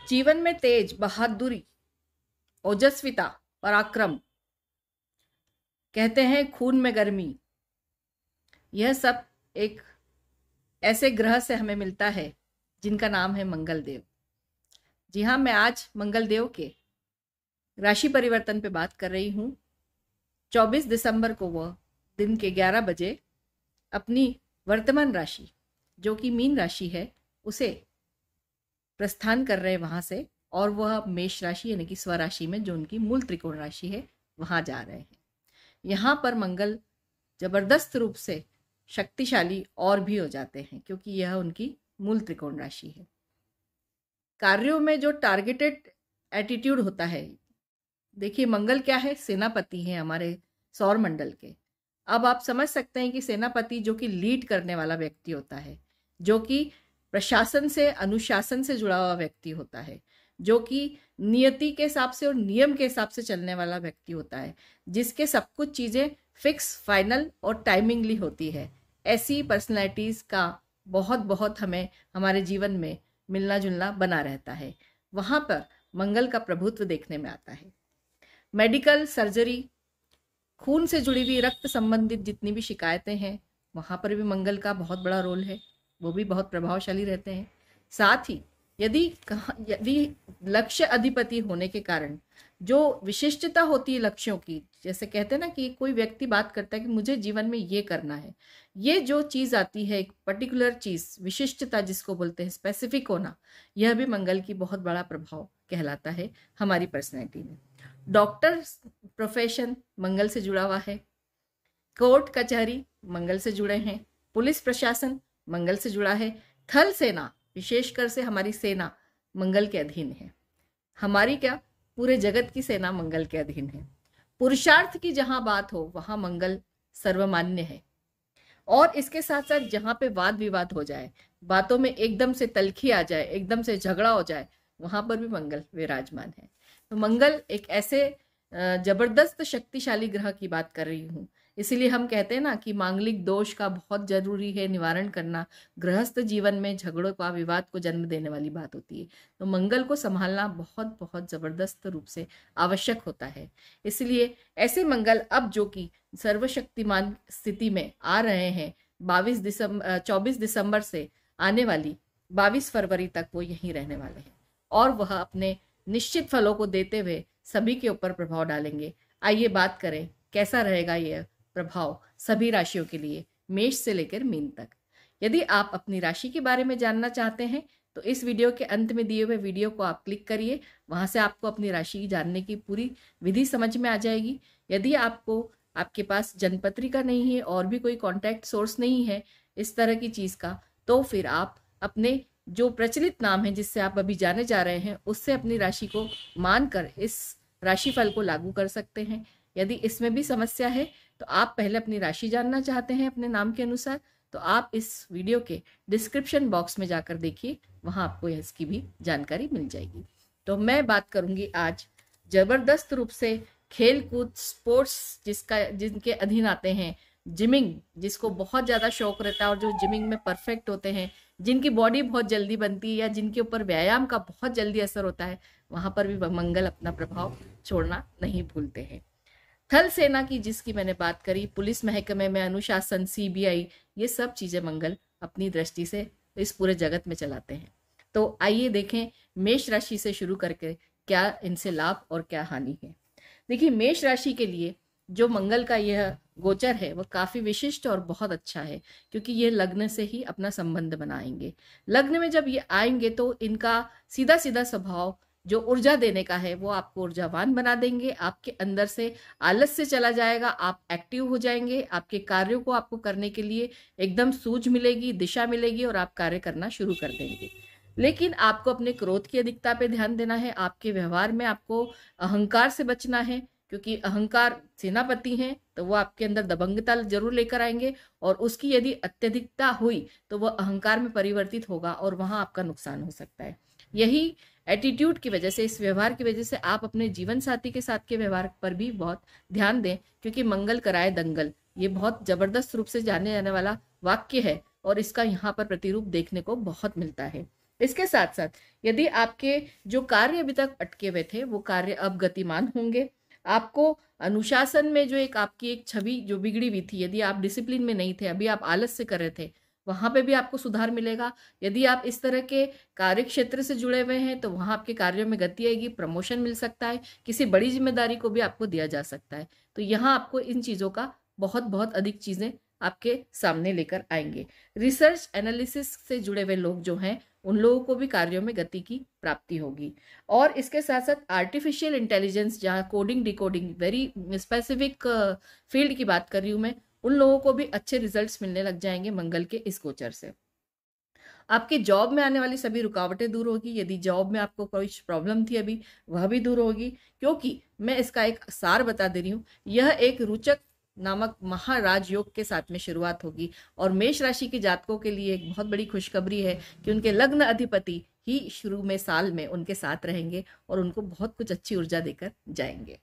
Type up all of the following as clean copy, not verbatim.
जीवन में तेज, बहादुरी, ओजस्विता, पराक्रम, कहते हैं खून में गर्मी, यह सब एक ऐसे ग्रह से हमें मिलता है जिनका नाम है मंगल देव। जी हाँ, मैं आज मंगल देव के राशि परिवर्तन पे बात कर रही हूँ। 24 दिसंबर को वह दिन के 11 बजे अपनी वर्तमान राशि, जो कि मीन राशि है, उसे प्रस्थान कर रहे हैं वहां से, और वह मेष राशि यानी कि स्वराशि में, जो उनकी मूल त्रिकोण राशि है, वहां जा रहे हैं। यहाँ पर मंगल जबरदस्त रूप से शक्तिशाली और भी हो जाते हैं, क्योंकि यह उनकी मूल त्रिकोण राशि है। कार्यों में जो टारगेटेड एटीट्यूड होता है, देखिए मंगल क्या है, सेनापति है हमारे सौर मंडल के। अब आप समझ सकते हैं कि सेनापति जो कि लीड करने वाला व्यक्ति होता है, जो कि प्रशासन से, अनुशासन से जुड़ा हुआ व्यक्ति होता है, जो कि नियति के हिसाब से और नियम के हिसाब से चलने वाला व्यक्ति होता है, जिसके सब कुछ चीजें फिक्स, फाइनल और टाइमिंगली होती है। ऐसी पर्सनैलिटीज का बहुत बहुत हमें हमारे जीवन में मिलना जुलना बना रहता है। वहां पर मंगल का प्रभुत्व देखने में आता है। मेडिकल, सर्जरी, खून से जुड़ी हुई रक्त संबंधित जितनी भी शिकायतें हैं, वहां पर भी मंगल का बहुत बड़ा रोल है, वो भी बहुत प्रभावशाली रहते हैं। साथ ही यदि लक्ष्य अधिपति होने के कारण जो विशिष्टता होती है लक्ष्यों की, जैसे कहते हैं ना कि कोई व्यक्ति बात करता है कि मुझे जीवन में ये करना है, ये जो चीज आती है, एक पर्टिकुलर चीज, विशिष्टता जिसको बोलते हैं, स्पेसिफिक होना, यह भी मंगल की बहुत बड़ा प्रभाव कहलाता है हमारी पर्सनैलिटी में। डॉक्टर प्रोफेशन मंगल से जुड़ा हुआ है, कोर्ट कचहरी मंगल से जुड़े हैं, पुलिस प्रशासन मंगल से जुड़ा है, थल सेना, विशेषकर से हमारी सेना मंगल के अधीन है। हमारी क्या, पूरे जगत की सेना मंगल के अधीन है। पुरुषार्थ की जहां बात हो वहां मंगल सर्वमान्य है। और इसके साथ साथ जहां पे वाद विवाद हो जाए, बातों में एकदम से तलखी आ जाए, एकदम से झगड़ा हो जाए, वहां पर भी मंगल विराजमान है। तो मंगल एक ऐसे जबरदस्त शक्तिशाली ग्रह की बात कर रही हूँ। इसीलिए हम कहते हैं ना कि मांगलिक दोष का बहुत जरूरी है निवारण करना। गृहस्थ जीवन में झगड़ों का, विवाद को जन्म देने वाली बात होती है, तो मंगल को संभालना बहुत बहुत जबरदस्त रूप से आवश्यक होता है। इसलिए ऐसे मंगल अब जो कि सर्वशक्तिमान स्थिति में आ रहे हैं, 24 दिसंबर से आने वाली 22 फरवरी तक वो यहीं रहने वाले हैं, और वह अपने निश्चित फलों को देते हुए सभी के ऊपर प्रभाव डालेंगे। आइए बात करें कैसा रहेगा यह प्रभाव सभी राशियों के लिए, मेष से लेकर मीन तक। यदि आप अपनी राशि के बारे में जानना चाहते हैं तो इस वीडियो के अंत में दिए हुए वीडियो को आप क्लिक करिए, वहां से आपको अपनी राशि जानने की पूरी विधि समझ में आ जाएगी। यदि आपके पास जनपत्रिका नहीं है और भी कोई कॉन्टैक्ट सोर्स नहीं है इस तरह की चीज का, तो फिर आप अपने जो प्रचलित नाम है जिससे आप अभी जाने जा रहे हैं, उससे अपनी राशि को मानकर इस राशिफल को लागू कर सकते हैं। यदि इसमें भी समस्या है तो आप पहले अपनी राशि जानना चाहते हैं अपने नाम के अनुसार, तो आप इस वीडियो के डिस्क्रिप्शन बॉक्स में जाकर देखिए, वहां आपको इसकी भी जानकारी मिल जाएगी। तो मैं बात करूंगी आज जबरदस्त रूप से खेल कूद, स्पोर्ट्स जिनके अधीन आते हैं, जिमिंग जिसको बहुत ज्यादा शौक रहता है और जो जिमिंग में परफेक्ट होते हैं, जिनकी बॉडी बहुत जल्दी बनती है या जिनके ऊपर व्यायाम का बहुत जल्दी असर होता है, वहां पर भी मंगल अपना प्रभाव छोड़ना नहीं भूलते हैं। थल सेना की जिसकी मैंने बात करी, पुलिस महकमे में अनुशासन, सीबीआई, ये सब चीजें मंगल अपनी दृष्टि से इस पूरे जगत में चलाते हैं। तो आइए देखें मेष राशि से शुरू करके क्या इनसे लाभ और क्या हानि है। देखिए मेष राशि के लिए जो मंगल का यह गोचर है वह काफी विशिष्ट और बहुत अच्छा है, क्योंकि ये लग्न से ही अपना संबंध बनाएंगे। लग्न में जब ये आएंगे तो इनका सीधा सीधा स्वभाव जो ऊर्जा देने का है वो आपको ऊर्जावान बना देंगे। आपके अंदर से आलस्य चला जाएगा, आप एक्टिव हो जाएंगे, आपके कार्यों को आपको करने के लिए एकदम सूझ मिलेगी, दिशा मिलेगी और आप कार्य करना शुरू कर देंगे। लेकिन आपको अपने क्रोध की अधिकता पे ध्यान देना है। आपके व्यवहार में आपको अहंकार से बचना है, क्योंकि अहंकार सेनापति हैं तो वो आपके अंदर दबंगता जरूर लेकर आएंगे, और उसकी यदि अत्यधिकता हुई तो वह अहंकार में परिवर्तित होगा और वहां आपका नुकसान हो सकता है। यही एटीट्यूड की वजह से, इस व्यवहार की वजह से आप अपने जीवन साथी के साथ के व्यवहार पर भी बहुत ध्यान दें, क्योंकि मंगल कराए दंगल, ये बहुत जबरदस्त रूप से जाने जाने वाला वाक्य है और इसका यहाँ पर प्रतिरूप देखने को बहुत मिलता है। इसके साथ साथ यदि आपके जो कार्य अभी तक अटके हुए थे वो कार्य अब गतिमान होंगे। आपको अनुशासन में जो आपकी एक छवि जो बिगड़ी हुई थी, यदि आप डिसिप्लिन में नहीं थे, अभी आप आलस से कर रहे थे, वहां पे भी आपको सुधार मिलेगा। यदि आप इस तरह के कार्य क्षेत्र से जुड़े हुए हैं तो वहां आपके कार्यों में गति आएगी, प्रमोशन मिल सकता है, किसी बड़ी जिम्मेदारी को भी आपको दिया जा सकता है। तो यहाँ आपको इन चीजों का बहुत बहुत अधिक चीजें आपके सामने लेकर आएंगे। रिसर्च एनालिसिस से जुड़े हुए लोग जो हैं उन लोगों को भी कार्यों में गति की प्राप्ति होगी। और इसके साथ साथ आर्टिफिशियल इंटेलिजेंस, जहाँ coding decoding very specific field की बात कर रही हूँ मैं, उन लोगों को भी अच्छे रिजल्ट्स मिलने लग जाएंगे मंगल के इस गोचर से। आपके जॉब में आने वाली सभी रुकावटें दूर होगी। यदि जॉब में आपको कोई प्रॉब्लम थी अभी, वह भी दूर होगी, क्योंकि मैं इसका एक सार बता दे रही हूँ। यह एक रुचक नामक महाराज योग के साथ में शुरुआत होगी। और मेष राशि के जातकों के लिए एक बहुत बड़ी खुशखबरी है कि उनके लग्न अधिपति ही शुरू में साल में उनके साथ रहेंगे और उनको बहुत कुछ अच्छी ऊर्जा देकर जाएंगे।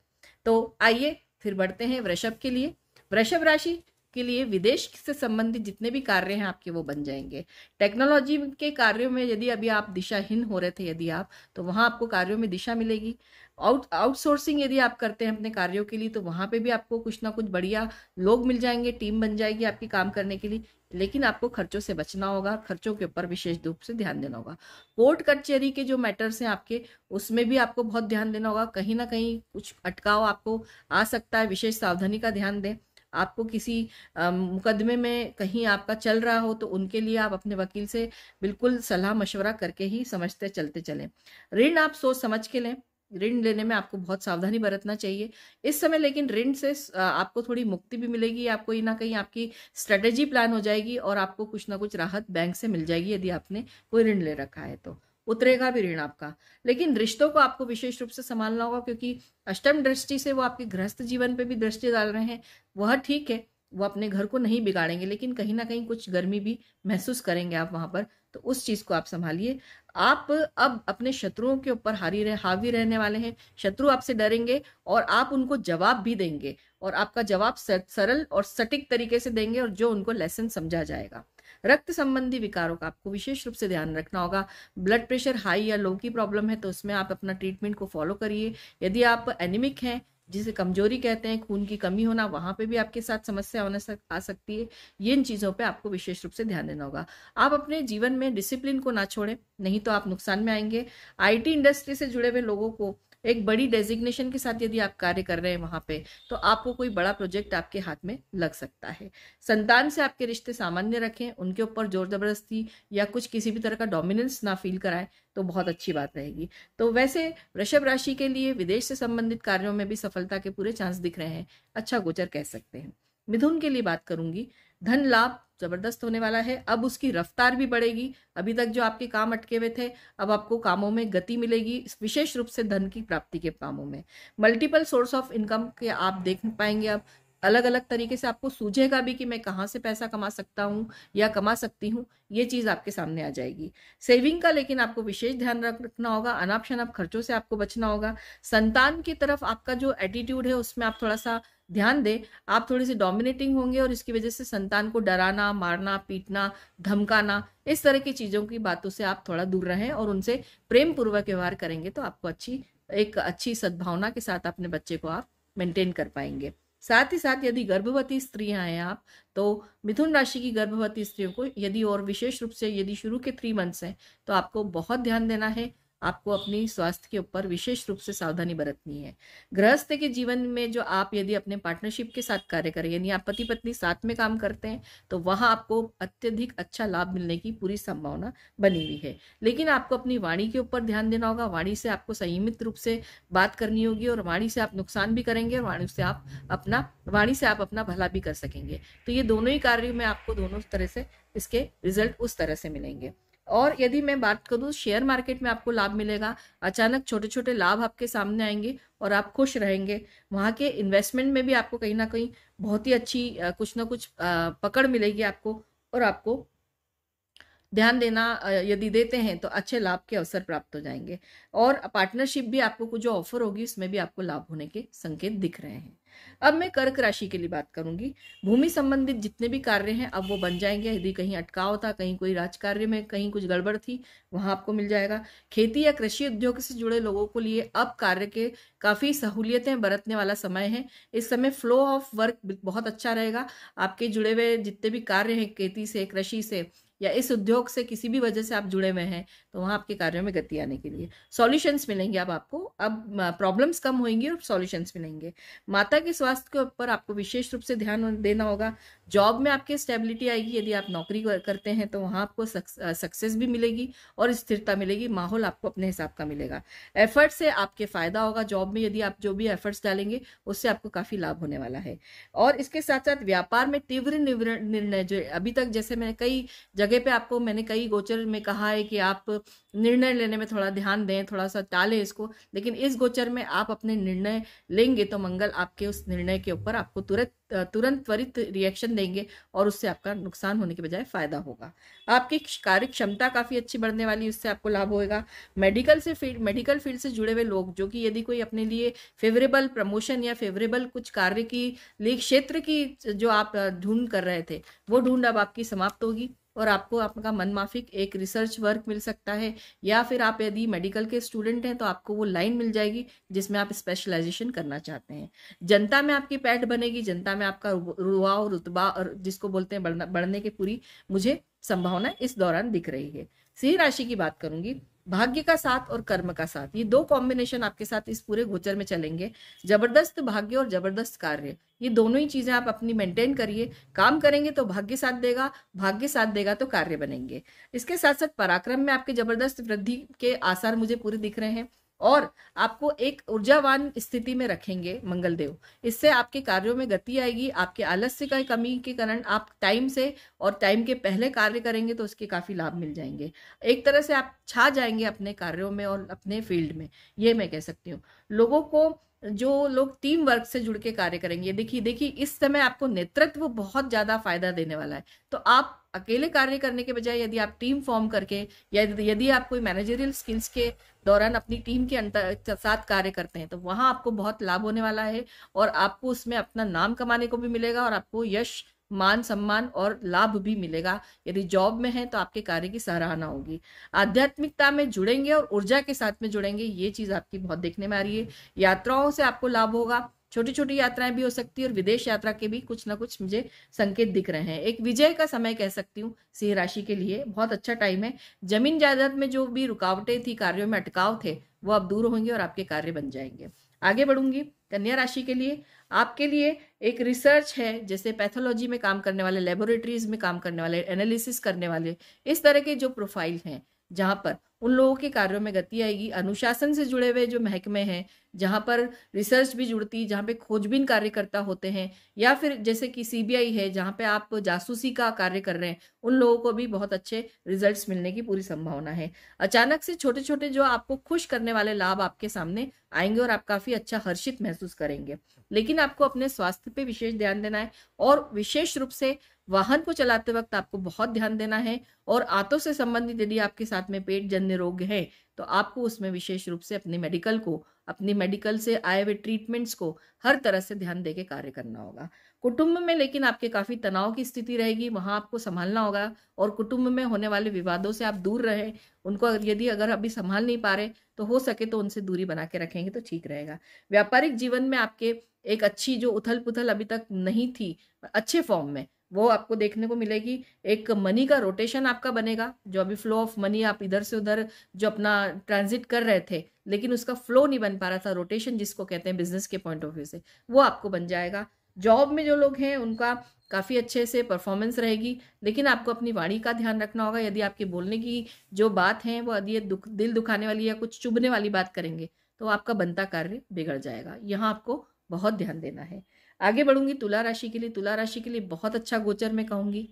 तो आइए फिर बढ़ते हैं वृषभ के लिए। वृषभ राशि के लिए विदेश से संबंधित जितने भी कार्य हैं आपके, वो बन जाएंगे। टेक्नोलॉजी के कार्यों में यदि अभी आप दिशाहीन हो रहे थे यदि आप, तो वहां आपको कार्यों में दिशा मिलेगी। आउटसोर्सिंग यदि आप करते हैं अपने कार्यों के लिए, तो वहां पे भी आपको कुछ ना कुछ बढ़िया लोग मिल जाएंगे, टीम बन जाएगी आपकी काम करने के लिए। लेकिन आपको खर्चों से बचना होगा, खर्चों के ऊपर विशेष रूप से ध्यान देना होगा। कोर्ट कचहरी के जो मैटर्स हैं आपके, उसमें भी आपको बहुत ध्यान देना होगा। कहीं ना कहीं कुछ अटकाव आपको आ सकता है, विशेष सावधानी का ध्यान दें। आपको किसी मुकदमे में कहीं आपका चल रहा हो तो उनके लिए आप अपने वकील से बिल्कुल सलाह मशवरा करके ही समझते चलते चलें। ऋण आप सोच समझ के लें, ऋण लेने में आपको बहुत सावधानी बरतना चाहिए इस समय। लेकिन ऋण से आपको थोड़ी मुक्ति भी मिलेगी, आपको कहीं ना कहीं आपकी स्ट्रेटेजी प्लान हो जाएगी और आपको कुछ ना कुछ राहत बैंक से मिल जाएगी यदि आपने कोई ऋण ले रखा है तो। उतरेगा भी ऋण आपका। लेकिन रिश्तों को आपको विशेष रूप से संभालना होगा, क्योंकि अष्टम दृष्टि से वो आपके गृहस्थ जीवन पे भी दृष्टि डाल रहे हैं। वह ठीक है, वो अपने घर को नहीं बिगाड़ेंगे, लेकिन कहीं ना कहीं कुछ गर्मी भी महसूस करेंगे आप वहां पर। तो उस चीज को आप संभालिए। आप अब अपने शत्रुओं के ऊपर हावी रहने वाले हैं। शत्रु आपसे डरेंगे और आप उनको जवाब भी देंगे, और आपका जवाब सरल और सटीक तरीके से देंगे, और जो उनको लेसन समझा जाएगा। रक्त संबंधी विकारों का आपको विशेष रूप से ध्यान रखना होगा। ब्लड प्रेशर हाई या लो की प्रॉब्लम है तो उसमें आप अपना ट्रीटमेंट को फॉलो करिए। यदि आप एनीमिक हैं, जिसे कमजोरी कहते हैं, खून की कमी होना, वहां पे भी आपके साथ समस्या आ सकती है। ये इन चीजों पे आपको विशेष रूप से ध्यान देना होगा। आप अपने जीवन में डिसिप्लिन को ना छोड़ें, नहीं तो आप नुकसान में आएंगे। आईटी इंडस्ट्री से जुड़े हुए लोगों को एक बड़ी डेजिग्नेशन के साथ यदि आप कार्य कर रहे हैं वहां पे, तो आपको कोई बड़ा प्रोजेक्ट आपके हाथ में लग सकता है। संतान से आपके रिश्ते सामान्य रखें, उनके ऊपर जोर जबरदस्ती या कुछ किसी भी तरह का डोमिनेंस ना फील कराएं, तो बहुत अच्छी बात रहेगी। तो वैसे वृषभ राशि के लिए विदेश से संबंधित कार्यों में भी सफलता के पूरे चांस दिख रहे हैं। अच्छा गोचर कह सकते हैं। मिथुन के लिए बात करूंगी। धन लाभ जबरदस्त होने वाला है, अब उसकी रफ्तार भी बढ़ेगी। अभी तक जो आपके काम अटके हुए थे, अब आपको कामों में गति मिलेगी, विशेष रूप से धन की प्राप्ति के कामों में। मल्टीपल सोर्स ऑफ इनकम के आप देख पाएंगे। अब अलग अलग तरीके से आपको सूझेगा भी कि मैं कहाँ से पैसा कमा सकता हूँ या कमा सकती हूँ, ये चीज आपके सामने आ जाएगी। सेविंग का लेकिन आपको विशेष ध्यान रखना होगा। अनाप शनाप खर्चों से आपको बचना होगा। संतान की तरफ आपका जो एटीट्यूड है उसमें आप थोड़ा सा ध्यान दें। आप थोड़ी सी डोमिनेटिंग होंगे और इसकी वजह से संतान को डराना, मारना, पीटना, धमकाना, इस तरह की चीजों की बातों से आप थोड़ा दूर रहें और उनसे प्रेम पूर्वक व्यवहार करेंगे तो आपको एक अच्छी सद्भावना के साथ अपने बच्चे को आप मेंटेन कर पाएंगे। साथ ही साथ यदि गर्भवती स्त्रियां हैं आप, तो मिथुन राशि की गर्भवती स्त्रियों को यदि और विशेष रूप से यदि शुरू के 3 मंथ्स हैं तो आपको बहुत ध्यान देना है। आपको अपनी स्वास्थ्य के ऊपर विशेष रूप से सावधानी बरतनी है। गृहस्थ के जीवन में जो आप यदि अपने पार्टनरशिप के साथ कार्य करें, यानी आप पति पत्नी साथ में काम करते हैं, तो वहां आपको अत्यधिक अच्छा लाभ मिलने की पूरी संभावना बनी हुई है। लेकिन आपको अपनी वाणी के ऊपर ध्यान देना होगा। वाणी से आपको संयमित रूप से बात करनी होगी, और वाणी से आप नुकसान भी करेंगे और वाणी से आप अपना भला भी कर सकेंगे। तो ये दोनों ही कार्यों में आपको दोनों तरह से इसके रिजल्ट उस तरह से मिलेंगे। और यदि मैं बात करूं, शेयर मार्केट में आपको लाभ मिलेगा। अचानक छोटे छोटे लाभ आपके सामने आएंगे और आप खुश रहेंगे। वहां के इन्वेस्टमेंट में भी आपको कहीं ना कहीं बहुत ही अच्छी कुछ ना कुछ पकड़ मिलेगी आपको, और आपको ध्यान देना यदि देते हैं तो अच्छे लाभ के अवसर प्राप्त हो जाएंगे। और पार्टनरशिप भी आपको कुछ जो ऑफर होगी उसमें भी आपको लाभ होने के संकेत दिख रहे हैं। अब मैं कर्क राशि के लिए बात करूंगी। भूमि संबंधित जितने भी कार्य हैं अब वो बन जाएंगे। यदि कहीं अटकाव था, कहीं कोई राजकार्य में कहीं कुछ गड़बड़ थी, वहां आपको मिल जाएगा। खेती या कृषि उद्योग से जुड़े लोगों को लिए अब कार्य के काफी सहूलियतें बरतने वाला समय है। इस समय फ्लो ऑफ वर्क बहुत अच्छा रहेगा। आपके जुड़े हुए जितने भी कार्य हैं, खेती से, कृषि से या इस उद्योग से किसी भी वजह से आप जुड़े हुए हैं, तो वहां आपके कार्यों में गति आने के लिए सॉल्यूशंस मिलेंगे। अब आपको अब प्रॉब्लम्स कम होंगी और सॉल्यूशंस मिलेंगे। माता के स्वास्थ्य के ऊपर आपको विशेष रूप से ध्यान देना होगा। जॉब में आपकी स्टेबिलिटी आएगी। यदि आप नौकरी करते हैं तो वहां आपको सक्सेस भी मिलेगी और स्थिरता मिलेगी। माहौल आपको अपने हिसाब का मिलेगा। एफर्ट से आपके फायदा होगा। जॉब में यदि आप जो भी एफर्ट्स डालेंगे उससे आपको काफी लाभ होने वाला है। और इसके साथ साथ व्यापार में तीव्र निर्णय, जो अभी तक जैसे मैंने कई जगह पे आपको मैंने कई गोचर में कहा है कि आप निर्णय लेने में थोड़ा ध्यान दें, थोड़ा सा टालें इसको, लेकिन इस गोचर में आप अपने निर्णय लेंगे तो मंगल आपके उस निर्णय के ऊपर आपको तुरंत त्वरित रिएक्शन देंगे और उससे आपका नुकसान होने के बजाय फायदा होगा। आपकी कार्य क्षमता काफी अच्छी बढ़ने वाली, उससे आपको लाभ होगा। मेडिकल फील्ड से जुड़े हुए लोग, जो कि यदि कोई अपने लिए फेवरेबल प्रमोशन या फेवरेबल कुछ कार्य की लिए क्षेत्र की जो आप ढूंढ कर रहे थे, वो ढूंढ अब आपकी समाप्त होगी और आपको आपका मनमाफिक एक रिसर्च वर्क मिल सकता है। या फिर आप यदि मेडिकल के स्टूडेंट हैं तो आपको वो लाइन मिल जाएगी जिसमें आप स्पेशलाइजेशन करना चाहते हैं। जनता में आपकी पैठ बनेगी। जनता में आपका रुआ और रुतबा और जिसको बोलते हैं बढ़ने की पूरी मुझे संभावना इस दौरान दिख रही है। सिंह राशि की बात करूंगी। भाग्य का साथ और कर्म का साथ, ये दो कॉम्बिनेशन आपके साथ इस पूरे गोचर में चलेंगे। जबरदस्त भाग्य और जबरदस्त कार्य, ये दोनों ही चीजें आप अपनी मेंटेन करिए। काम करेंगे तो भाग्य साथ देगा, भाग्य साथ देगा तो कार्य बनेंगे। इसके साथ साथ पराक्रम में आपके जबरदस्त वृद्धि के आसार मुझे पूरे दिख रहे हैं और आपको एक ऊर्जावान स्थिति में रखेंगे मंगल देव। इससे आपके कार्यों में गति आएगी। आपके आलस्य का कमी के कारण आप टाइम से और टाइम के पहले कार्य करेंगे तो उसके काफी लाभ मिल जाएंगे। एक तरह से आप छा जाएंगे अपने कार्यों में और अपने फील्ड में, ये मैं कह सकती हूँ। लोगों को, जो लोग टीम वर्क से जुड़ के कार्य करेंगे, देखिए इस समय आपको नेतृत्व बहुत ज्यादा फायदा देने वाला है। तो आप अकेले कार्य करने के बजाय यदि आप टीम फॉर्म करके या यदि आप कोई मैनेजरियल स्किल्स के दौरान अपनी टीम के साथ कार्य करते हैं तो वहां आपको बहुत लाभ होने वाला है और आपको उसमें अपना नाम कमाने को भी मिलेगा और आपको यश, मान, सम्मान और लाभ भी मिलेगा। यदि जॉब में है तो आपके कार्य की सराहना होगी। आध्यात्मिकता में जुड़ेंगे और ऊर्जा के साथ में जुड़ेंगे, ये चीज आपकी बहुत देखने में आ रही है। यात्राओं से आपको लाभ होगा। छोटी छोटी यात्राएं भी हो सकती है और विदेश यात्रा के भी कुछ ना कुछ मुझे संकेत दिख रहे हैं। एक विजय का समय कह सकती हूँ सिंह राशि के लिए, बहुत अच्छा टाइम है। जमीन जायदाद में जो भी रुकावटें थी, कार्यों में अटकाव थे, वो अब दूर होंगे और आपके कार्य बन जाएंगे। आगे बढ़ूंगी कन्या राशि के लिए। आपके लिए एक रिसर्च है, जैसे पैथोलॉजी में काम करने वाले, लेबोरेटरीज में काम करने वाले, एनालिसिस करने वाले, इस तरह के जो प्रोफाइल हैं, जहां पर उन लोगों के कार्यों में गति आएगी। अनुशासन से जुड़े हुए जो महकमे हैं, जहां पर रिसर्च भी जुड़ती, जहां पे खोजबीन कार्यकर्ता होते हैं, या फिर जैसे कि सीबीआई है जहां पे आप जासूसी का कार्य कर रहे हैं, उन लोगों को भी बहुत अच्छे रिजल्ट्स मिलने की पूरी संभावना है। अचानक से छोटे छोटे जो आपको खुश करने वाले लाभ आपके सामने आएंगे और आप काफी अच्छा हर्षित महसूस करेंगे। लेकिन आपको अपने स्वास्थ्य पे विशेष ध्यान देना है और विशेष रूप से वाहन को चलाते वक्त आपको बहुत ध्यान देना है। और आंतों से संबंधित यदि आपके साथ में पेट जन्य रोग है तो आपको उसमें विशेष रूप से अपनी मेडिकल से आए हुए ट्रीटमेंट्स को हर तरह से ध्यान देके कार्य करना होगा। कुटुंब में लेकिन आपके काफी तनाव की स्थिति रहेगी, वहां आपको संभालना होगा और कुटुंब में होने वाले विवादों से आप दूर रहें। उनको अगर अभी संभाल नहीं पा रहे तो हो सके तो उनसे दूरी बना के रखेंगे तो ठीक रहेगा। व्यापारिक जीवन में आपके एक अच्छी जो उथल पुथल अभी तक नहीं थी, अच्छे फॉर्म में वो आपको देखने को मिलेगी। एक मनी का रोटेशन आपका बनेगा। जो अभी फ्लो ऑफ मनी आप इधर से उधर जो अपना ट्रांजिट कर रहे थे लेकिन उसका फ्लो नहीं बन पा रहा था, रोटेशन जिसको कहते हैं बिजनेस के पॉइंट ऑफ व्यू से, वो आपको बन जाएगा। जॉब में जो लोग हैं उनका काफी अच्छे से परफॉर्मेंस रहेगी, लेकिन आपको अपनी वाणी का ध्यान रखना होगा। यदि आपके बोलने की जो बात है वो यदि दिल दुखाने वाली या कुछ चुभने वाली बात करेंगे तो आपका बनता कार्य बिगड़ जाएगा। यहाँ आपको बहुत ध्यान देना है। आगे बढ़ूंगी तुला राशि के लिए। तुला राशि के लिए बहुत अच्छा गोचर मैं कहूंगी।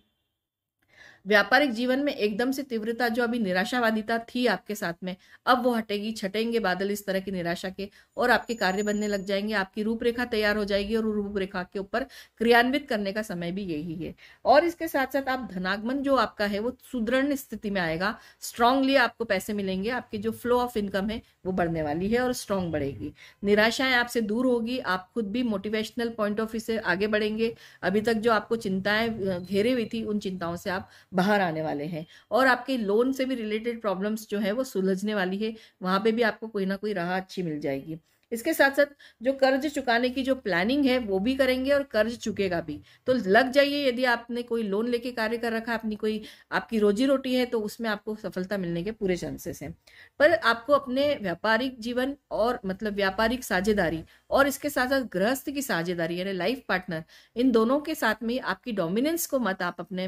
व्यापारिक जीवन में एकदम से तीव्रता जो अभी निराशावादिता थी आपके साथ में, अब वो हटेगी। छटेंगे बादल इस तरह की निराशा के और आपके कार्य बनने लग जाएंगे। आपकी रूपरेखा तैयार हो जाएगी और रूपरेखा के ऊपर क्रियान्वित करने का समय भी यही है। और इसके साथ साथ आप धनागमन जो आपका है वो सुदृढ़ स्थिति में आएगा। स्ट्रांगली आपको पैसे मिलेंगे। आपकी जो फ्लो ऑफ इनकम है वो बढ़ने वाली है और स्ट्रांग बढ़ेगी। निराशाएं आपसे दूर होगी। आप खुद भी मोटिवेशनल पॉइंट ऑफ व्यू से आगे बढ़ेंगे। अभी तक जो आपको चिंताएं घेरे हुई थी उन चिंताओं से आप बाहर आने वाले हैं। और आपके लोन से भी रिलेटेड प्रॉब्लम्स जो है वो सुलझने वाली है। वहां पे भी आपको कोई ना कोई राह अच्छी मिल जाएगी। इसके साथ साथ जो कर्ज चुकाने की जो प्लानिंग है वो भी करेंगे और कर्ज चुकेगा भी। तो लग जाइए, यदि आपने कोई लोन लेके कार्य कर रखा है, अपनी कोई आपकी रोजी रोटी है, तो उसमें आपको सफलता मिलने के पूरे चांसेस हैं। पर आपको अपने व्यापारिक जीवन और मतलब व्यापारिक साझेदारी और इसके साथ साथ गृहस्थ की साझेदारी यानी लाइफ पार्टनर, इन दोनों के साथ में आपकी डोमिनेंस को मत आप अपने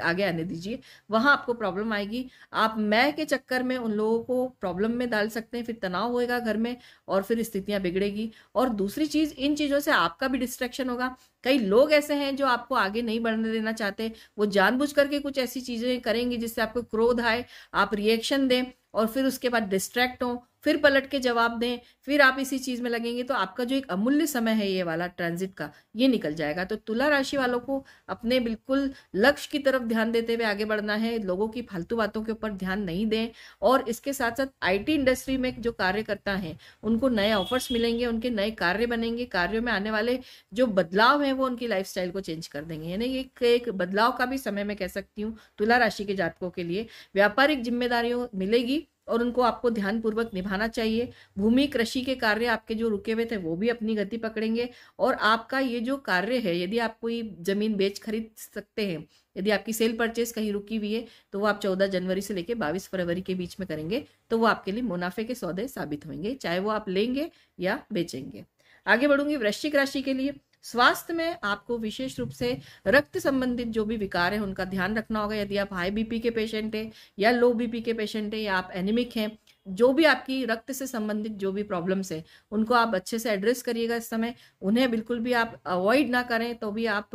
आगे आने दीजिए। वहां आपको प्रॉब्लम आएगी। आप मैं के चक्कर में उन लोगों को प्रॉब्लम में डाल सकते हैं, फिर तनाव होएगा घर में और फिर स्थितियां बिगड़ेगी। और दूसरी चीज, इन चीजों से आपका भी डिस्ट्रैक्शन होगा। कई लोग ऐसे हैं जो आपको आगे नहीं बढ़ने देना चाहते। वो जानबूझ करके कुछ ऐसी चीजें करेंगे जिससे आपको क्रोध आए, आप रिएक्शन दें और फिर उसके बाद डिस्ट्रैक्ट हो, फिर पलट के जवाब दें, फिर आप इसी चीज में लगेंगे। तो आपका जो एक अमूल्य समय है ये वाला ट्रांजिट का, ये निकल जाएगा। तो तुला राशि वालों को अपने बिल्कुल लक्ष्य की तरफ ध्यान देते हुए आगे बढ़ना है। लोगों की फालतू बातों के ऊपर ध्यान नहीं दें। और इसके साथ साथ आईटी इंडस्ट्री में जो कार्यकर्ता हैं उनको नए ऑफर्स मिलेंगे, उनके नए कार्य बनेंगे। कार्यों में आने वाले जो बदलाव है वो उनकी लाइफस्टाइल को चेंज कर देंगे। यानी एक बदलाव का भी समय मैं कह सकती हूँ तुला राशि के जातकों के लिए। व्यापारिक जिम्मेदारियों मिलेगी और उनको आपको ध्यानपूर्वक निभाना चाहिए। भूमि कृषि के कार्य आपके जो रुके हुए थे वो भी अपनी गति पकड़ेंगे। और आपका ये जो कार्य है, यदि आप कोई जमीन बेच खरीद सकते हैं, यदि आपकी सेल परचेज कहीं रुकी हुई है, तो वो आप 14 जनवरी से लेकर 22 फरवरी के बीच में करेंगे तो वो आपके लिए मुनाफे के सौदे साबित होंगे, चाहे वो आप लेंगे या बेचेंगे। आगे बढ़ूंगी वृश्चिक राशि के लिए। स्वास्थ्य में आपको विशेष रूप से रक्त संबंधित जो भी विकार है उनका ध्यान रखना होगा। यदि आप हाई बीपी के पेशेंट हैं या लो बीपी के पेशेंट हैं या आप एनीमिक हैं, जो भी आपकी रक्त से संबंधित जो भी प्रॉब्लम्स है उनको आप अच्छे से एड्रेस करिएगा इस समय। उन्हें बिल्कुल भी आप अवॉइड ना करें तो भी आप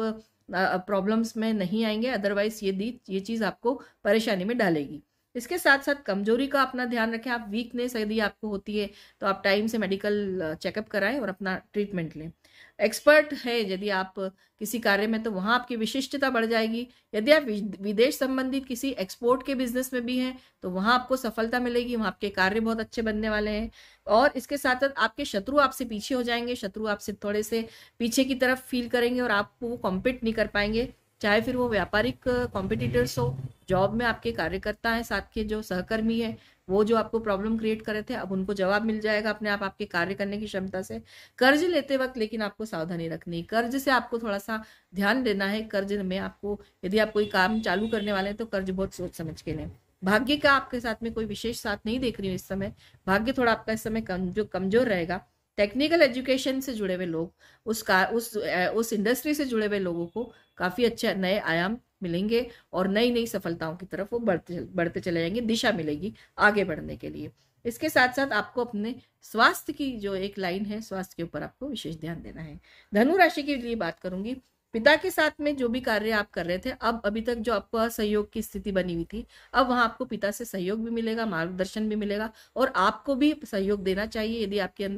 प्रॉब्लम्स में नहीं आएंगे। अदरवाइज ये चीज आपको परेशानी में डालेगी। इसके साथ साथ कमजोरी का अपना ध्यान रखें। आप वीकनेस यदि आपको होती है तो आप टाइम से मेडिकल चेकअप कराएं और अपना ट्रीटमेंट लें। एक्सपर्ट है यदि आप किसी कार्य में तो वहां आपकी विशिष्टता बढ़ जाएगी। यदि आप विदेश संबंधित किसी एक्सपोर्ट के बिजनेस में भी हैं तो वहां आपको सफलता मिलेगी। वहां आपके कार्य बहुत अच्छे बनने वाले हैं। और इसके साथ साथ आपके शत्रु आपसे पीछे हो जाएंगे। शत्रु आपसे थोड़े से पीछे की तरफ फील करेंगे और आपको वो कॉम्पीट नहीं कर पाएंगे, चाहे फिर वो व्यापारिक कॉम्पिटिटर्स हो, जॉब में आपके कार्यकर्ता हैं, साथ के जो सहकर्मी है, वो जो आपको प्रॉब्लम क्रिएट कर रहे थे, अब उनको जवाब मिल जाएगा अपने आप आपके कार्य करने की क्षमता से। कर्ज लेते वक्त लेकिन आपको सावधानी रखनी। कर्ज से आपको थोड़ा सा ध्यान देना है। कर्ज में आपको, यदि आप कोई काम चालू करने वाले हैं तो कर्ज बहुत सोच समझ के लें। भाग्य का आपके साथ में कोई विशेष साथ नहीं देख रही हूँ इस समय। भाग्य थोड़ा आपका इस समय कमजोर रहेगा। टेक्निकल एजुकेशन से जुड़े हुए लोग, उस इंडस्ट्री से जुड़े हुए लोगों को काफी अच्छे नए आयाम मिलेंगे और नई नई सफलताओं की तरफ वो बढ़ते चले जाएंगे। दिशा मिलेगी आगे बढ़ने के लिए। इसके साथ साथ आपको अपने स्वास्थ्य की जो एक लाइन है, स्वास्थ्य के ऊपर आपको विशेष ध्यान देना है। धनु राशि के लिए बात करूंगी। पिता के साथ में जो भी कार्य आप कर रहे थे, अब अभी तक जो आपको असहयोग की स्थिति बनी हुई थी, अब वहां आपको पिता से सहयोग भी मिलेगा, मार्गदर्शन भी मिलेगा और आपको भी सहयोग देना चाहिए। यदि आपके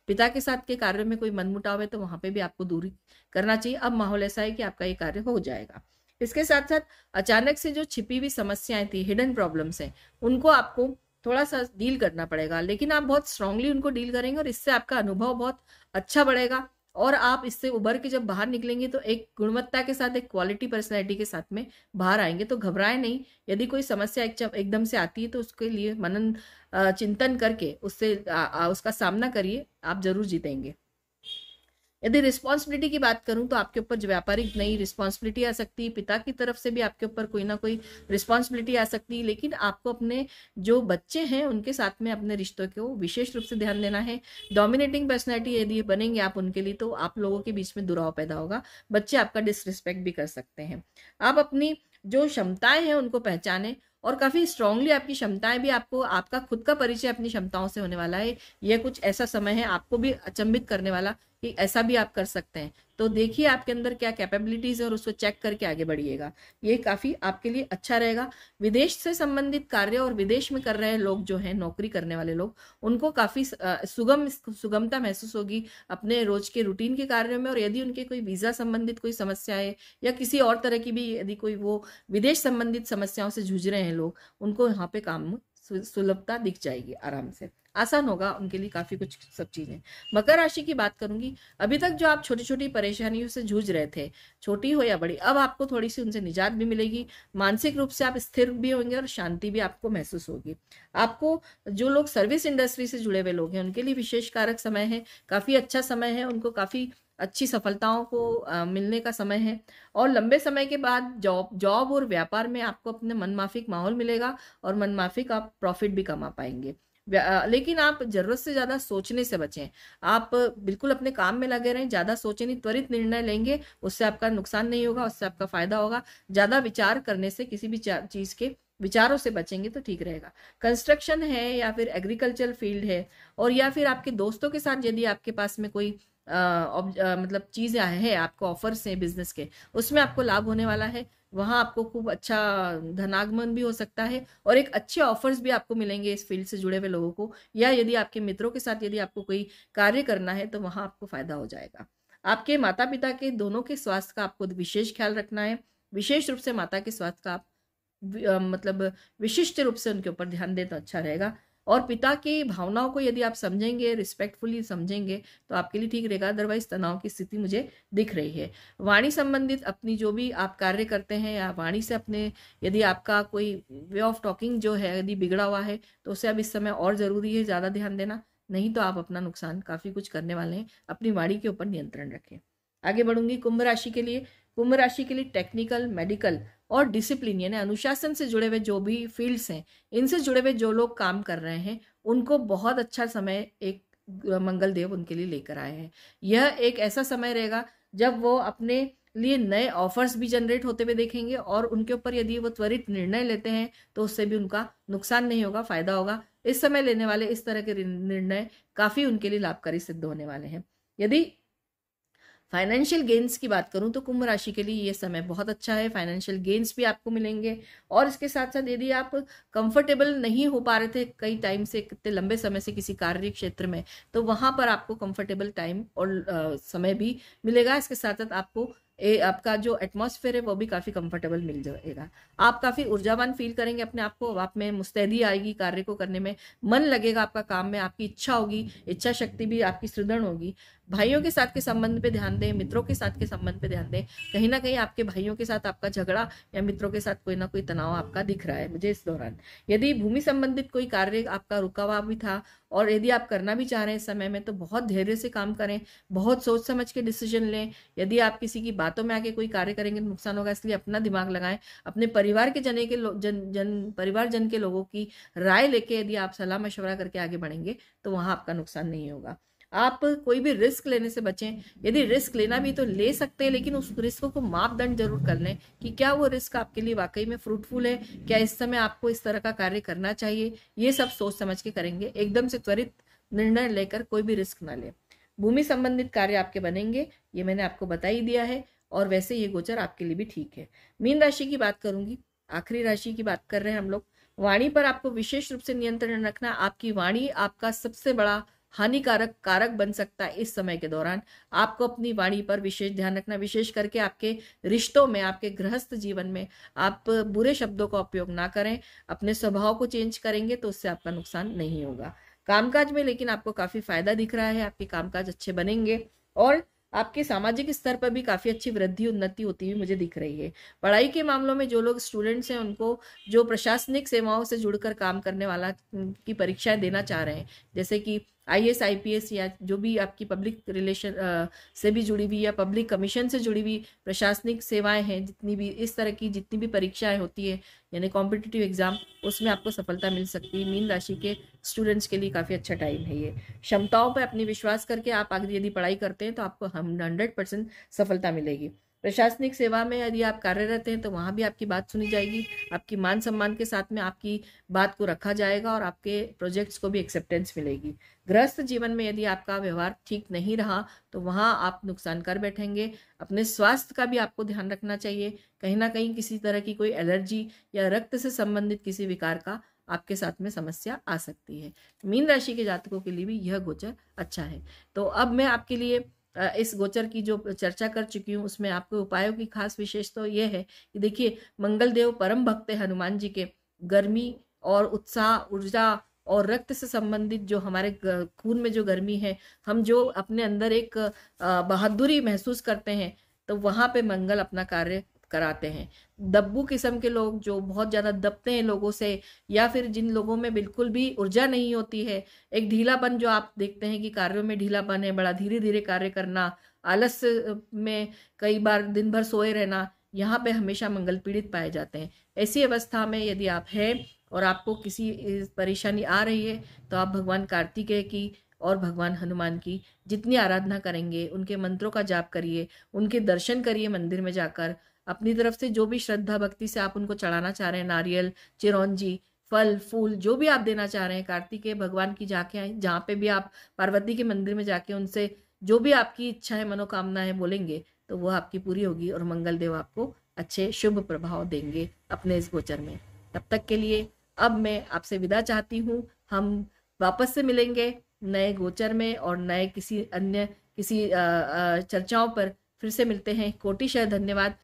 पिता के साथ के कार्य में कोई मनमुटाव है तो वहां पे भी आपको दूरी करना चाहिए। अब माहौल ऐसा है कि आपका ये कार्य हो जाएगा। इसके साथ साथ अचानक से जो छिपी हुई समस्याएं थी, हिडन प्रॉब्लम्स हैं, उनको आपको थोड़ा सा डील करना पड़ेगा, लेकिन आप बहुत स्ट्रांगली उनको डील करेंगे और इससे आपका अनुभव बहुत अच्छा बढ़ेगा और आप इससे उभर के जब बाहर निकलेंगे तो एक गुणवत्ता के साथ, एक क्वालिटी पर्सनैलिटी के साथ में बाहर आएंगे। तो घबराएं नहीं। यदि कोई समस्या एकदम से आती है तो उसके लिए मनन चिंतन करके उसका सामना करिए, आप जरूर जीतेंगे। यदि रिस्पॉन्सिबिलिटी की बात करूं तो आपके ऊपर जो व्यापारिक नई रिस्पॉन्सिबिलिटी आ सकती है, पिता की तरफ से भी आपके ऊपर कोई ना कोई रिस्पॉन्सिबिलिटी आ सकती है, लेकिन आपको अपने जो बच्चे हैं उनके साथ में अपने रिश्तों को विशेष रूप से ध्यान देना है। डोमिनेटिंग पर्सनैलिटी यदि बनेंगे आप उनके लिए तो आप लोगों के बीच में दुराव पैदा होगा। बच्चे आपका डिसरिस्पेक्ट भी कर सकते हैं। आप अपनी जो क्षमताएं हैं उनको पहचानें और काफी स्ट्रांगली आपकी क्षमताएं भी, आपको आपका खुद का परिचय अपनी क्षमताओं से होने वाला है। यह कुछ ऐसा समय है आपको भी अचंभित करने वाला कि ऐसा भी आप कर सकते हैं। तो देखिए आपके अंदर क्या कैपेबिलिटीज है और उसको चेक करके आगे बढ़िएगा, ये काफी आपके लिए अच्छा रहेगा। विदेश से संबंधित कार्य और विदेश में कर रहे लोग जो हैं, नौकरी करने वाले लोग, उनको काफी सुगमता महसूस होगी अपने रोज के रूटीन के कार्यों में। और यदि उनके कोई वीजा संबंधित कोई समस्या है या किसी और तरह की भी यदि कोई वो विदेश संबंधित समस्याओं से जूझ रहे हैं लोग, उनको यहाँ पे काम सुलभता दिख जाएगी, आराम से आसान होगा उनके लिए काफी कुछ सब चीजें। मकर राशि की बात करूंगी, अभी तक जो आप छोटी छोटी परेशानियों से जूझ रहे थे, छोटी हो या बड़ी, अब आपको थोड़ी सी उनसे निजात भी मिलेगी। मानसिक रूप से आप स्थिर भी होंगे और शांति भी आपको महसूस होगी। आपको जो लोग सर्विस इंडस्ट्री से जुड़े हुए लोग हैं उनके लिए विशेष कारक समय है, काफी अच्छा समय है, उनको काफी अच्छी सफलताओं को मिलने का समय है। और लंबे समय के बाद जॉब और व्यापार में आपको अपने मनमाफिक माहौल मिलेगा और मनमाफिक आप प्रॉफिट भी कमा पाएंगे। लेकिन आप जरूरत से ज्यादा सोचने से बचें। आप बिल्कुल अपने काम में लगे रहें, ज्यादा सोचें नहीं, त्वरित निर्णय लेंगे उससे आपका नुकसान नहीं होगा, उससे आपका फायदा होगा। ज्यादा विचार करने से, किसी भी चीज के विचारों से बचेंगे तो ठीक रहेगा। कंस्ट्रक्शन है या फिर एग्रीकल्चर फील्ड है, और या फिर आपके दोस्तों के साथ यदि आपके पास में कोई मतलब चीज है, आपको ऑफर्स है बिजनेस के, उसमें आपको लाभ होने वाला है। वहां आपको खूब अच्छा धनागमन भी हो सकता है और एक अच्छे ऑफर्स भी आपको मिलेंगे इस फील्ड से जुड़े हुए लोगों को। या यदि आपके मित्रों के साथ यदि आपको कोई कार्य करना है तो वहां आपको फायदा हो जाएगा। आपके माता पिता के दोनों के स्वास्थ्य का आपको विशेष ख्याल रखना है। विशेष रूप से माता के स्वास्थ्य का आप मतलब विशिष्ट रूप से उनके ऊपर ध्यान दें तो अच्छा रहेगा। और पिता की भावनाओं को यदि आप समझेंगे, रिस्पेक्टफुली समझेंगे, तो आपके लिए ठीक रहेगा। अदरवाइज तनाव की स्थिति मुझे दिख रही है। वाणी संबंधित अपनी जो भी आप कार्य करते हैं या वाणी से अपने, यदि आपका कोई वे ऑफ टॉकिंग जो है यदि बिगड़ा हुआ है तो उसे अब इस समय और जरूरी है ज़्यादा ध्यान देना, नहीं तो आप अपना नुकसान काफी कुछ करने वाले हैं। अपनी वाणी के ऊपर नियंत्रण रखें। आगे बढ़ूंगी कुंभ राशि के लिए। कुंभ राशि के लिए टेक्निकल, मेडिकल और डिसिप्लिन यानी अनुशासन से जुड़े हुए जो भी फील्ड्स हैं, इनसे जुड़े हुए जो लोग काम कर रहे हैं, उनको बहुत अच्छा समय एक मंगल देव उनके लिए लेकर आए हैं। यह एक ऐसा समय रहेगा जब वो अपने लिए नए ऑफर्स भी जनरेट होते हुए देखेंगे और उनके ऊपर यदि वो त्वरित निर्णय लेते हैं तो उससे भी उनका नुकसान नहीं होगा, फायदा होगा। इस समय लेने वाले इस तरह के निर्णय काफी उनके लिए लाभकारी सिद्ध होने वाले हैं। यदि फाइनेंशियल गेन्स की बात करूं तो कुंभ राशि के लिए ये समय बहुत अच्छा है, फाइनेंशियल गेन्स भी आपको मिलेंगे। और इसके साथ साथ यदि आप कंफर्टेबल नहीं हो पा रहे थे कई टाइम से, कितने लंबे समय से किसी कार्य क्षेत्र में, तो वहां पर आपको कंफर्टेबल टाइम और समय भी मिलेगा। इसके साथ साथ आपको आपका जो एटमॉस्फेयर है वो भी काफी कंफर्टेबल मिल जाएगा। आप काफी ऊर्जावान फील करेंगे अपने आप को, आप में मुस्तैदी आएगी, कार्य को करने में मन लगेगा, आपका काम में आपकी इच्छा होगी, इच्छा शक्ति भी आपकी सुदृढ़ होगी। भाइयों के साथ के संबंध पे ध्यान दें, मित्रों के साथ के संबंध पे ध्यान दें। कहीं ना कहीं आपके भाइयों के साथ आपका झगड़ा या मित्रों के साथ कोई ना कोई तनाव आपका दिख रहा है मुझे इस दौरान। यदि भूमि संबंधित कोई कार्य आपका रुका हुआ भी था और यदि आप करना भी चाह रहे हैं इस समय में, तो बहुत धैर्य से काम करें, बहुत सोच समझ के डिसीजन लें। यदि आप किसी की बातों में आके कोई कार्य करेंगे तो नुकसान होगा, इसलिए अपना दिमाग लगाएं। अपने परिवार के परिवारजन के लोगों की राय लेके यदि आप सलाह मशवरा करके आगे बढ़ेंगे तो वहां आपका नुकसान नहीं होगा। आप कोई भी रिस्क लेने से बचें। यदि रिस्क लेना भी तो ले सकते हैं, लेकिन उस रिस्क को मापदंड जरूर कर लें कि क्या वो रिस्क आपके लिए वाकई में फ्रूटफुल है, क्या इस समय आपको इस तरह का कार्य करना चाहिए। ये सब सोच समझ के करेंगे, एकदम से त्वरित निर्णय लेकर कोई भी रिस्क ना ले। भूमि संबंधित कार्य आपके बनेंगे, ये मैंने आपको बता ही दिया है, और वैसे ये गोचर आपके लिए भी ठीक है। मीन राशि की बात करूंगी, आखिरी राशि की बात कर रहे हैं हम लोग। वाणी पर आपको विशेष रूप से नियंत्रण रखना। आपकी वाणी आपका सबसे बड़ा हानिकारक कारक बन सकता है इस समय के दौरान। आपको अपनी वाणी पर विशेष ध्यान रखना, विशेष करके आपके रिश्तों में, आपके गृहस्थ जीवन में आप बुरे शब्दों का उपयोग ना करें। अपने स्वभाव को चेंज करेंगे तो उससे आपका नुकसान नहीं होगा। कामकाज में लेकिन आपको काफी फायदा दिख रहा है, आपके कामकाज अच्छे बनेंगे और आपके सामाजिक स्तर पर भी काफी अच्छी वृद्धि उन्नति होती हुई मुझे दिख रही है। पढ़ाई के मामलों में जो लोग स्टूडेंट्स हैं, उनको जो प्रशासनिक सेवाओं से जुड़कर काम करने वाला की परीक्षाएं देना चाह रहे हैं, जैसे कि IAS IPS या जो भी आपकी पब्लिक रिलेशन से भी जुड़ी हुई या पब्लिक कमीशन से जुड़ी हुई प्रशासनिक सेवाएं हैं, जितनी भी इस तरह की जितनी भी परीक्षाएं होती है यानी कॉम्पिटिटिव एग्जाम, उसमें आपको सफलता मिल सकती है। मीन राशि के स्टूडेंट्स के लिए काफी अच्छा टाइम है ये। क्षमताओं पर अपनी विश्वास करके आप आगे यदि पढ़ाई करते हैं तो आपको 100% सफलता मिलेगी। प्रशासनिक सेवा में यदि आप कार्यरत हैं तो वहाँ भी आपकी बात सुनी जाएगी, आपकी मान सम्मान के साथ में आपकी बात को रखा जाएगा और आपके प्रोजेक्ट्स को भी एक्सेप्टेंस मिलेगी। गृहस्थ जीवन में यदि आपका व्यवहार ठीक नहीं रहा तो वहाँ आप नुकसान कर बैठेंगे। अपने स्वास्थ्य का भी आपको ध्यान रखना चाहिए, कहीं ना कहीं किसी तरह की कोई एलर्जी या रक्त से संबंधित किसी विकार का आपके साथ में समस्या आ सकती है। मीन राशि के जातकों के लिए भी यह गोचर अच्छा है। तो अब मैं आपके लिए इस गोचर की जो चर्चा कर चुकी हूँ उसमें आपके उपायों की खास विशेष तो ये है कि देखिए, मंगल देव परम भक्त है हनुमान जी के। गर्मी और उत्साह, ऊर्जा और रक्त से संबंधित जो हमारे खून में जो गर्मी है, हम जो अपने अंदर एक बहादुरी महसूस करते हैं, तो वहाँ पे मंगल अपना कार्य कराते हैं। दब्बू किस्म के लोग जो बहुत ज़्यादा दबते हैं लोगों से, या फिर जिन लोगों में बिल्कुल भी ऊर्जा नहीं होती है, एक ढीलापन जो आप देखते हैं कि कार्यों में ढीलापन है, बड़ा धीरे धीरे कार्य करना, आलस में कई बार दिन भर सोए रहना, यहाँ पे हमेशा मंगल पीड़ित पाए जाते हैं। ऐसी अवस्था में यदि आप हैं और आपको किसी परेशानी आ रही है तो आप भगवान कार्तिकेय की और भगवान हनुमान की जितनी आराधना करेंगे, उनके मंत्रों का जाप करिए, उनके दर्शन करिए मंदिर में जाकर। अपनी तरफ से जो भी श्रद्धा भक्ति से आप उनको चढ़ाना चाह रहे हैं, नारियल, चिरौंजी, फल फूल जो भी आप देना चाह रहे हैं, कार्तिकेय भगवान की जाके जहाँ पे भी आप पार्वती के मंदिर में जाके उनसे जो भी आपकी इच्छा है, मनोकामना है बोलेंगे, तो वह आपकी पूरी होगी और मंगल देव आपको अच्छे शुभ प्रभाव देंगे अपने इस गोचर में। तब तक के लिए अब मैं आपसे विदा चाहती हूँ। हम वापस से मिलेंगे नए गोचर में और नए किसी अन्य किसी चर्चाओं पर फिर से मिलते हैं। कोटिशः धन्यवाद।